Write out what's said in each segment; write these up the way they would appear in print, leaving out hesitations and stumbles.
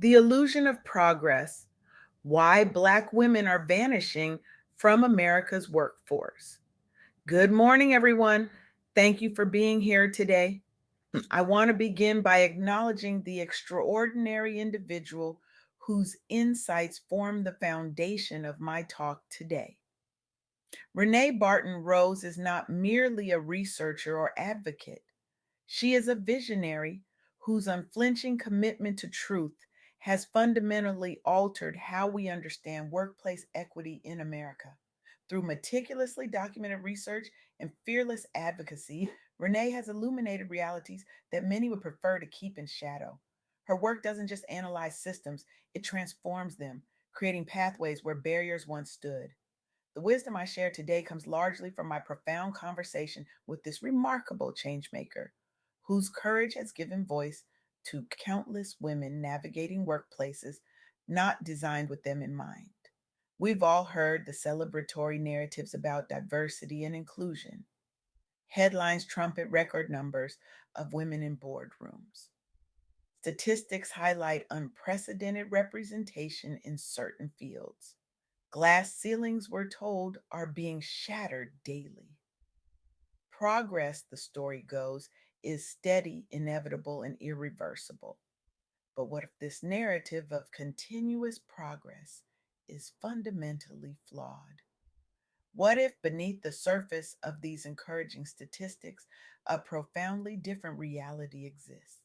The illusion of progress: why Black women are vanishing from America's workforce. Good morning, everyone. Thank you for being here today. I want to begin by acknowledging the extraordinary individual whose insights form the foundation of my talk today. Renee Barton Rose is not merely a researcher or advocate. She is a visionary whose unflinching commitment to truth has fundamentally altered how we understand workplace equity in America. Through meticulously documented research and fearless advocacy, Renee has illuminated realities that many would prefer to keep in shadow. Her work doesn't just analyze systems, it transforms them, creating pathways where barriers once stood. The wisdom I share today comes largely from my profound conversation with this remarkable changemaker, whose courage has given voice to countless women navigating workplaces not designed with them in mind. We've all heard the celebratory narratives about diversity and inclusion. Headlines trumpet record numbers of women in boardrooms. Statistics highlight unprecedented representation in certain fields. Glass ceilings, we're told, are being shattered daily. Progress, the story goes, is steady, inevitable, and irreversible. But what if this narrative of continuous progress is fundamentally flawed? What if beneath the surface of these encouraging statistics, a profoundly different reality exists?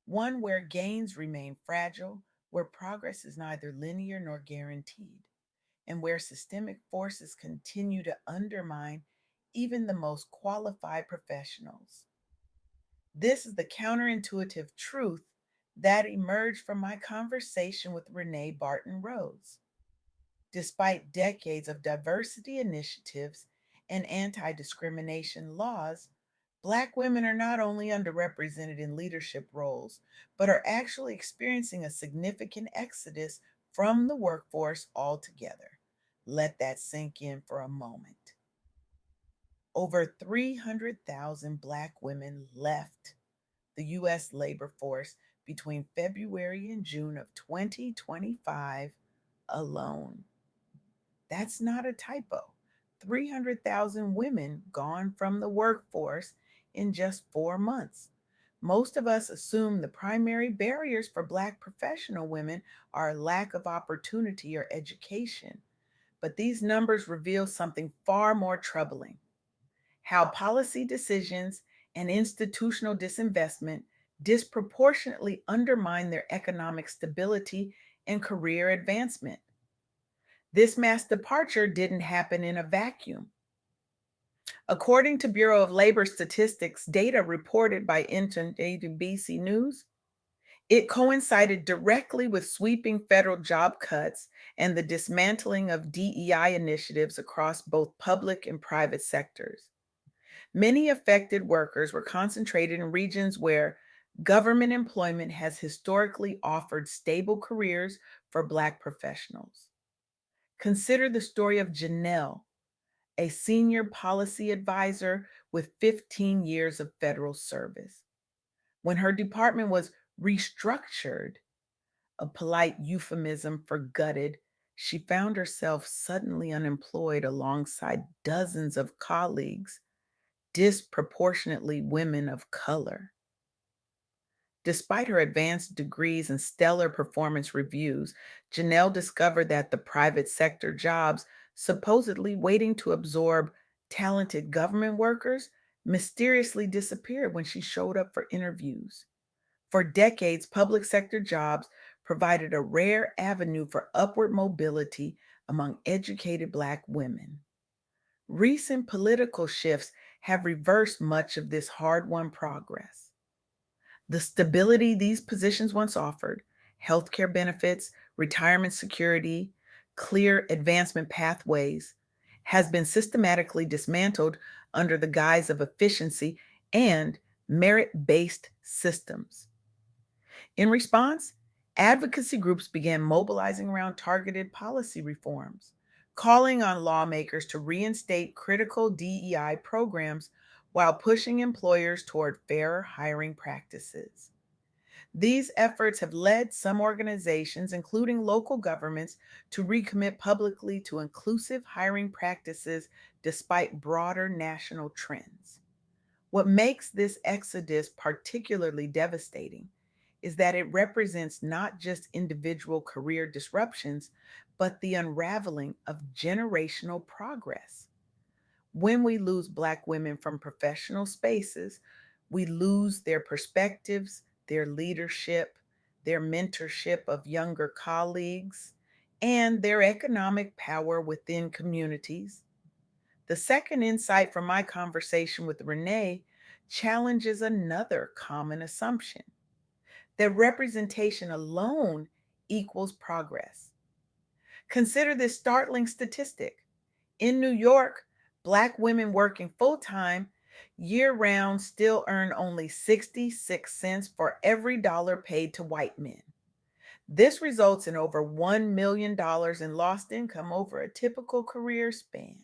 One where gains remain fragile, where progress is neither linear nor guaranteed, and where systemic forces continue to undermine even the most qualified professionals. This is the counterintuitive truth that emerged from my conversation with Renee Barton Rose. Despite decades of diversity initiatives and anti discrimination laws, Black women are not only underrepresented in leadership roles, but are actually experiencing a significant exodus from the workforce altogether. Let that sink in for a moment. Over 300,000 Black women left the U.S. labor force between February and June of 2025 alone. That's not a typo. 300,000 women gone from the workforce in just 4 months. Most of us assume the primary barriers for Black professional women are lack of opportunity or education. But these numbers reveal something far more troubling: how policy decisions and institutional disinvestment disproportionately undermine their economic stability and career advancement. This mass departure didn't happen in a vacuum. According to Bureau of Labor Statistics data reported by NBC News, it coincided directly with sweeping federal job cuts and the dismantling of DEI initiatives across both public and private sectors. Many affected workers were concentrated in regions where government employment has historically offered stable careers for Black professionals. Consider the story of Janelle, a senior policy advisor with 15 years of federal service. When her department was restructured, a polite euphemism for gutted, she found herself suddenly unemployed alongside dozens of colleagues, disproportionately women of color. Despite her advanced degrees and stellar performance reviews, Janelle discovered that the private sector jobs supposedly waiting to absorb talented government workers mysteriously disappeared when she showed up for interviews. For decades, public sector jobs provided a rare avenue for upward mobility among educated Black women. Recent political shifts have reversed much of this hard won progress. The stability these positions once offered — healthcare benefits, retirement security, clear advancement pathways — has been systematically dismantled under the guise of efficiency and merit based systems. In response, advocacy groups began mobilizing around targeted policy reforms, calling on lawmakers to reinstate critical DEI programs while pushing employers toward fairer hiring practices. These efforts have led some organizations, including local governments, to recommit publicly to inclusive hiring practices despite broader national trends. What makes this exodus particularly devastating is that it represents not just individual career disruptions, but the unraveling of generational progress. When we lose Black women from professional spaces, we lose their perspectives, their leadership, their mentorship of younger colleagues, and their economic power within communities. The second insight from my conversation with Renee challenges another common assumption that representation alone equals progress. Consider this startling statistic. In New York, Black women working full time year round still earn only 66 cents for every dollar paid to white men. This results in over $1 million in lost income over a typical career span.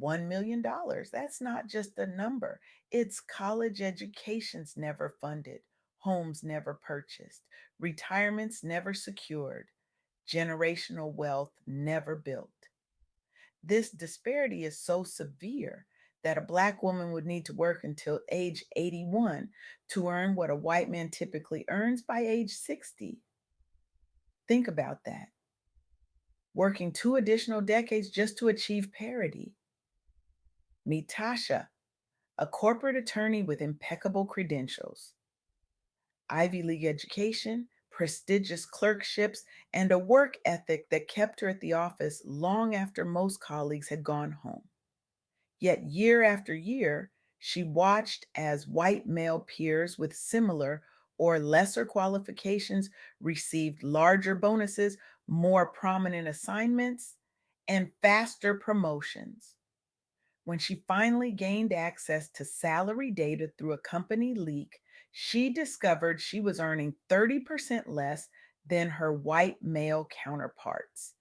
$1 million. That's not just a number, it's college educations never funded, homes never purchased, retirements never secured, generational wealth never built. This disparity is so severe that a Black woman would need to work until age 81 to earn what a white man typically earns by age 60. Think about that. Working 2 additional decades just to achieve parity. Meet Tasha, a corporate attorney with impeccable credentials, Ivy League education, prestigious clerkships, and a work ethic that kept her at the office long after most colleagues had gone home. Yet, year after year, she watched as white male peers with similar or lesser qualifications received larger bonuses, more prominent assignments, and faster promotions. When she finally gained access to salary data through a company leak, she discovered she was earning 30% less than her white male counterparts,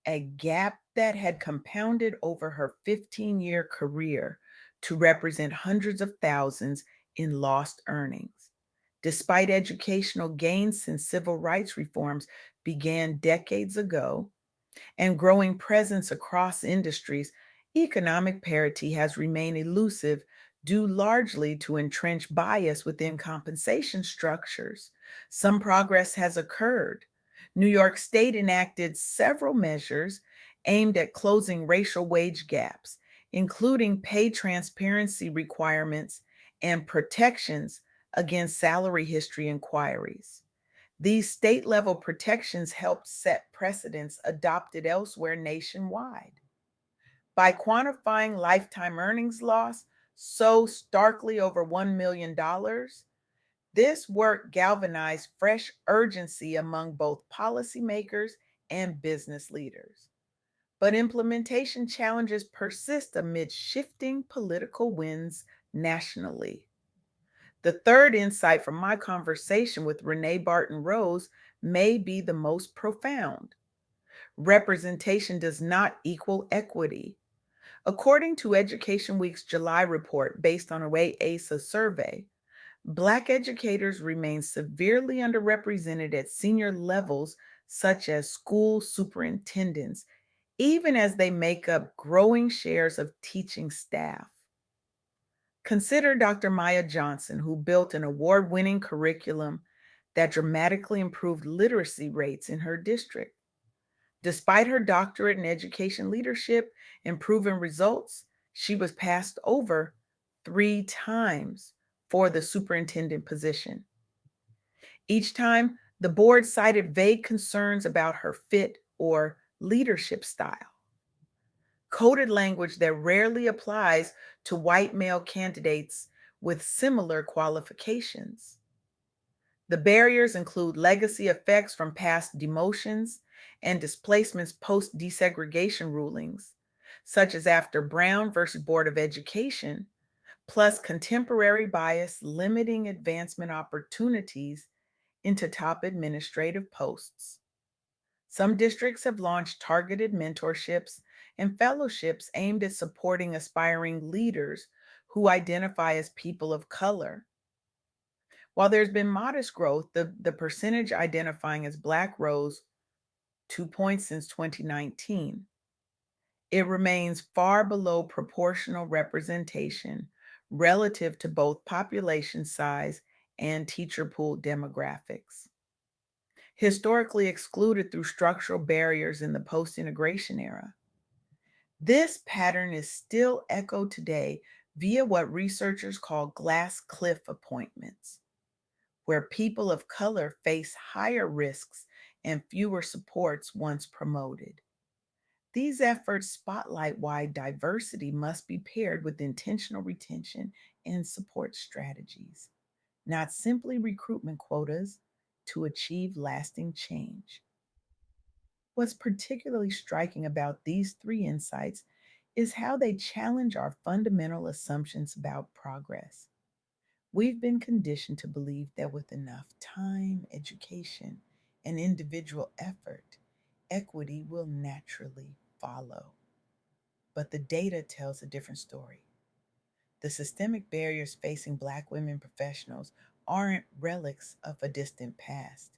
a gap that had compounded over her 15-year career to represent hundreds of thousands in lost earnings. Despite educational gains since civil rights reforms began decades ago, and growing presence across industries, economic parity has remained elusive due largely to entrenched bias within compensation structures. Some progress has occurred. New York State enacted several measures aimed at closing racial wage gaps, including pay transparency requirements and protections against salary history inquiries. These state level protections helped set precedents adopted elsewhere nationwide. By quantifying lifetime earnings loss so starkly over $1 million, this work galvanized fresh urgency among both policymakers and business leaders. But implementation challenges persist amid shifting political winds nationally. The third insight from my conversation with Renee Barton Rose may be the most profound. Representation does not equal equity. According to Education Week's July report based on a ASA survey, Black educators remain severely underrepresented at senior levels such as school superintendents, even as they make up growing shares of teaching staff. Consider Dr. Maya Johnson, who built an award winning curriculum that dramatically improved literacy rates in her district. Despite her doctorate in education leadership and proven results, she was passed over 3 times for the superintendent position. Each time, the board cited vague concerns about her fit or leadership style, coded language that rarely applies to white male candidates with similar qualifications. The barriers include legacy effects from past demotions and displacements post desegregation rulings, such as after Brown versus Board of Education, plus contemporary bias limiting advancement opportunities into top administrative posts. Some districts have launched targeted mentorships and fellowships aimed at supporting aspiring leaders who identify as people of color. While there's been modest growth, the percentage identifying as Black rose 2 points since 2019. It remains far below proportional representation relative to both population size and teacher pool demographics. Historically excluded through structural barriers in the post integration era, this pattern is still echoed today via what researchers call glass cliff appointments, where people of color face higher risks and fewer supports once promoted. These efforts spotlight why diversity must be paired with intentional retention and support strategies, not simply recruitment quotas to achieve lasting change. What's particularly striking about these three insights is how they challenge our fundamental assumptions about progress. We've been conditioned to believe that with enough time, education, and individual effort, equity will naturally follow. But the data tells a different story. The systemic barriers facing Black women professionals aren't relics of a distant past.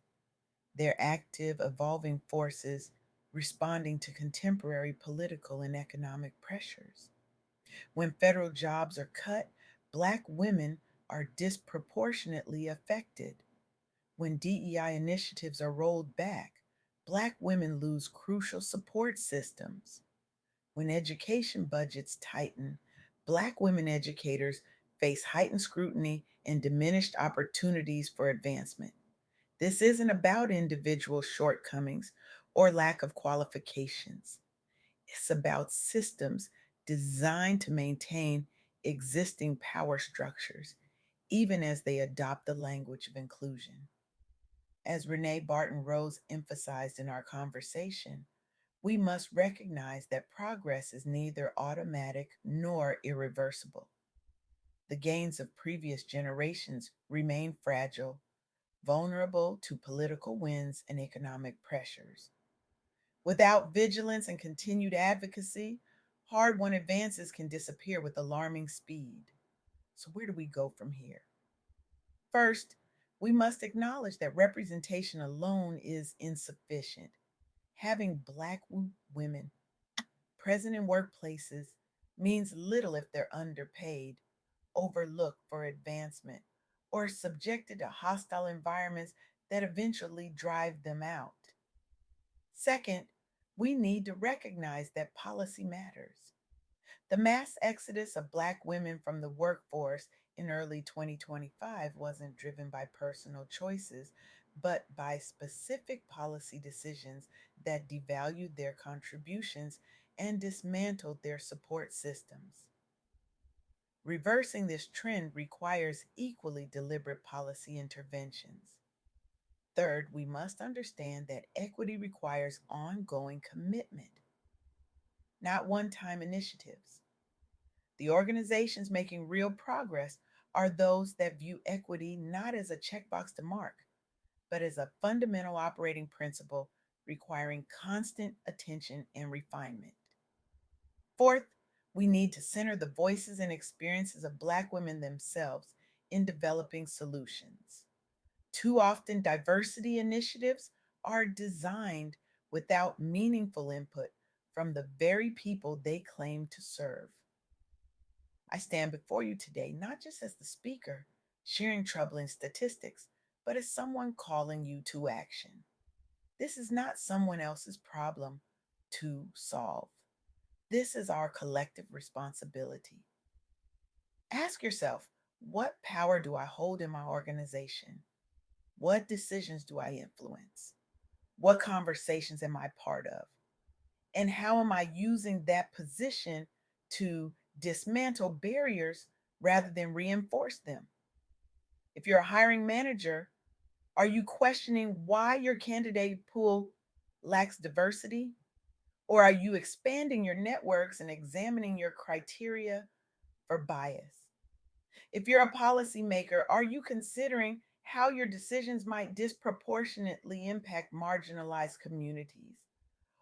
They're active, evolving forces responding to contemporary political and economic pressures. When federal jobs are cut, Black women are disproportionately affected. When DEI initiatives are rolled back, Black women lose crucial support systems. When education budgets tighten, Black women educators face heightened scrutiny and diminished opportunities for advancement. This isn't about individual shortcomings or lack of qualifications. It's about systems designed to maintain existing power structures, even as they adopt the language of inclusion. As Renee Barton Rose emphasized in our conversation, we must recognize that progress is neither automatic nor irreversible. The gains of previous generations remain fragile, vulnerable to political winds and economic pressures. Without vigilance and continued advocacy, hard won advances can disappear with alarming speed. So, where do we go from here? First, we must acknowledge that representation alone is insufficient. Having Black women present in workplaces means little if they're underpaid, overlooked for advancement, or subjected to hostile environments that eventually drive them out. Second, we need to recognize that policy matters. The mass exodus of Black women from the workforce in early 2025 wasn't driven by personal choices, but by specific policy decisions that devalued their contributions and dismantled their support systems. Reversing this trend requires equally deliberate policy interventions. Third, we must understand that equity requires ongoing commitment, not one time initiatives. The organizations making real progress are those that view equity not as a checkbox to mark, but as a fundamental operating principle requiring constant attention and refinement. Fourth, we need to center the voices and experiences of Black women themselves in developing solutions. Too often, diversity initiatives are designed without meaningful input from the very people they claim to serve. I stand before you today not just as the speaker sharing troubling statistics, but as someone calling you to action. This is not someone else's problem to solve. This is our collective responsibility. Ask yourself, what power do I hold in my organization? What decisions do I influence? What conversations am I part of? And how am I using that position to dismantle barriers rather than reinforce them? If you're a hiring manager, are you questioning why your candidate pool lacks diversity? Or are you expanding your networks and examining your criteria for bias? If you're a policymaker, are you considering how your decisions might disproportionately impact marginalized communities?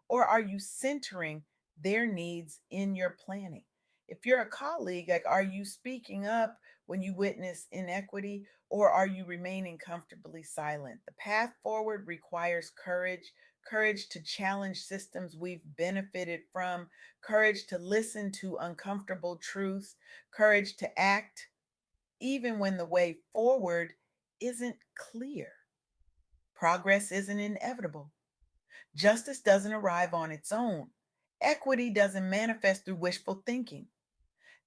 Or are you centering their needs in your planning? If you're a colleague, like, are you speaking up when you witness inequity, or are you remaining comfortably silent? The path forward requires courage to challenge systems we've benefited from, courage to listen to uncomfortable truths, courage to act even when the way forward isn't clear. Progress isn't inevitable. Justice doesn't arrive on its own. Equity doesn't manifest through wishful thinking.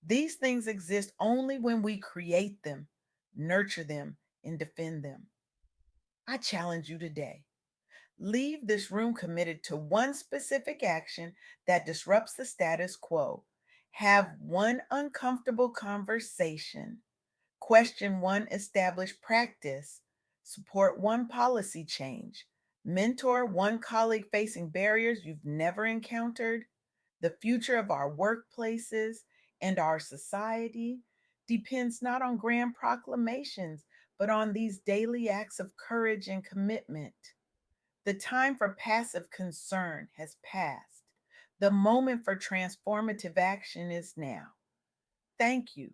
These things exist only when we create them, nurture them, and defend them. I challenge you today. Leave this room committed to one specific action that disrupts the status quo. Have one uncomfortable conversation. Question one established practice. Support one policy change. Mentor one colleague facing barriers you've never encountered. The future of our workplaces and our society depends not on grand proclamations, but on these daily acts of courage and commitment. The time for passive concern has passed. The moment for transformative action is now. Thank you